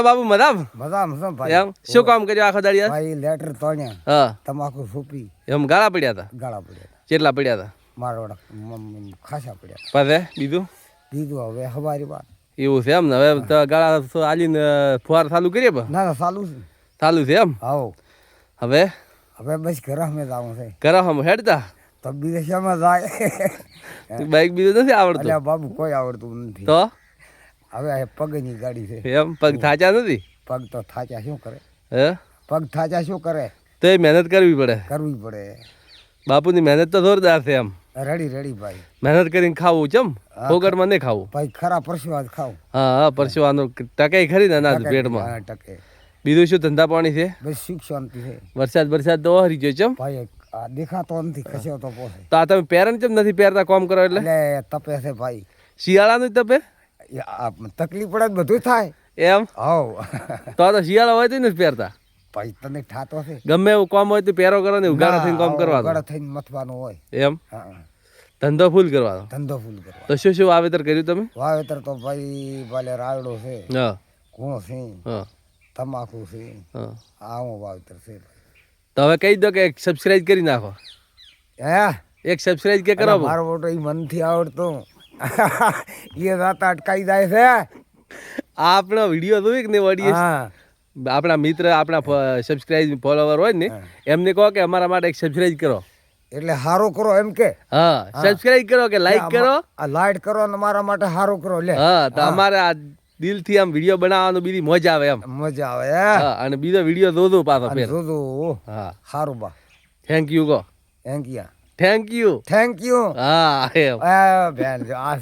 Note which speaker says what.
Speaker 1: બાબુ મજામ
Speaker 2: મજામાં છો ભાઈ.
Speaker 1: એમ શું કામ કર્યું આખો દાડિયા
Speaker 2: ભાઈ લેટર તોડ્યા,
Speaker 1: હા
Speaker 2: તમાકુ સૂપી,
Speaker 1: એમ ગાળા પડ્યા હતા
Speaker 2: ગાળા પડ્યા હતા.
Speaker 1: કેટલા પડ્યા હતા
Speaker 2: મારા ખાસા પડ્યા હતા.
Speaker 1: પાસે બીજું
Speaker 2: બીજું હવે હવારી વાત.
Speaker 1: એવું છે એમ ને હવે તો ગાળા આલીને ફુવાર ચાલુ કરીએ બા
Speaker 2: ના ના ચાલુ છે.
Speaker 1: ચાલુ છે એમ
Speaker 2: આવો
Speaker 1: હવે
Speaker 2: હવે બસ ઘરે અમે જવું છે.
Speaker 1: કરો હમ હેડતા
Speaker 2: તો બીજે શેમાં જાય?
Speaker 1: બાઈક બીજું નથી આવડતું
Speaker 2: અલ્યા બાબુ કોઈ આવડતું નથી.
Speaker 1: તો
Speaker 2: હવે આ પગની ગાડી છે.
Speaker 1: એમ પગ થાચા નથી
Speaker 2: પગ તો થાચા શું કરે?
Speaker 1: હે
Speaker 2: પગ થાચા શું કરે?
Speaker 1: તો એ મહેનત કરવી પડે
Speaker 2: કરવી પડે.
Speaker 1: બાપુની મહેનત તો જોરદાર છે એમ
Speaker 2: રેડી રેડી ભાઈ.
Speaker 1: મહેનત કરીને ખાવું ચમ ફોગટમાં નહીં ખાવું
Speaker 2: ભાઈ ખરા પરસેવા ખાવ.
Speaker 1: હા હા પરસેવાનું ટકે ખરી ને અનાજ પેટમાં
Speaker 2: હા, ટકે.
Speaker 1: બીજું શું ધંધા પાણી છે
Speaker 2: બસ સુખ શાંતિ છે
Speaker 1: વરસાદ તો હરી ગયો ચમ
Speaker 2: ભાઈ. આ દેખાતો નથી, ખસ્યો તો પોસે.
Speaker 1: તો આ તમે પેરણ ચમ નથી પહેરતા કામ કરો એટલે
Speaker 2: એટલે તપે છે ભાઈ.
Speaker 1: શિયાળાનું જ તપે
Speaker 2: એ આ તકલીફ પડે તો બધું થાય.
Speaker 1: એમ
Speaker 2: હાવ
Speaker 1: તો શિયાળા હોય તો નથી પહેરતા
Speaker 2: ભાઈ તને ઠાતો છે.
Speaker 1: ગમે એવું કામ હોય તો પહેરો કરો ને ઉઘાડા થઈને કામ કરવાનું
Speaker 2: ઉઘાડા થઈને મથવાનું હોય.
Speaker 1: એમ
Speaker 2: હા,
Speaker 1: ધંધો ફૂલ કરવાનો
Speaker 2: ધંધો ફૂલ કરવા.
Speaker 1: તો શું વાવેતર કર્યું તમે
Speaker 2: વાવેતર તો ભાઈ ભલે રાયડો છે,
Speaker 1: હા
Speaker 2: ઘૂણો છે,
Speaker 1: હા
Speaker 2: તમાકુ છે,
Speaker 1: હા
Speaker 2: આવું વાવેતર છે.
Speaker 1: તો હવે કહી દો કે એક સબસ્ક્રાઇબ કરી નાખો
Speaker 2: હે
Speaker 1: એક સબસ્ક્રાઇબ કે કરો
Speaker 2: મારો મોટો એ મનથી આવડતું એ રાત અટકાઈ જાય છે.
Speaker 1: આપણા વિડીયો જોઈ કે નહીં ઓડિયન્સ
Speaker 2: હા
Speaker 1: આપણા મિત્ર આપણા સબસ્ક્રાઇબ ફોલોવર હોય ને એમને કહો કે અમારા માટે એક સબસ્ક્રાઇબ કરો
Speaker 2: એટલે હારું કરો એમ કે.
Speaker 1: હા સબસ્ક્રાઇબ કરો કે લાઈક કરો
Speaker 2: આ લાઈટ કરો ને મારા માટે હારું કરો. લે
Speaker 1: હા તો અમારે આ દિલથી આમ વિડીયો બનાવવાનું બીજી મજા આવે એમ
Speaker 2: મજા આવે.
Speaker 1: હા અને બીજો વિડીયો જોજો પાછો ફેર
Speaker 2: જોજો
Speaker 1: હા
Speaker 2: હારું બા.
Speaker 1: થેન્ક યુ કહો
Speaker 2: thank you.
Speaker 1: Thank you
Speaker 2: thank you.
Speaker 1: હા એમ
Speaker 2: બેન આ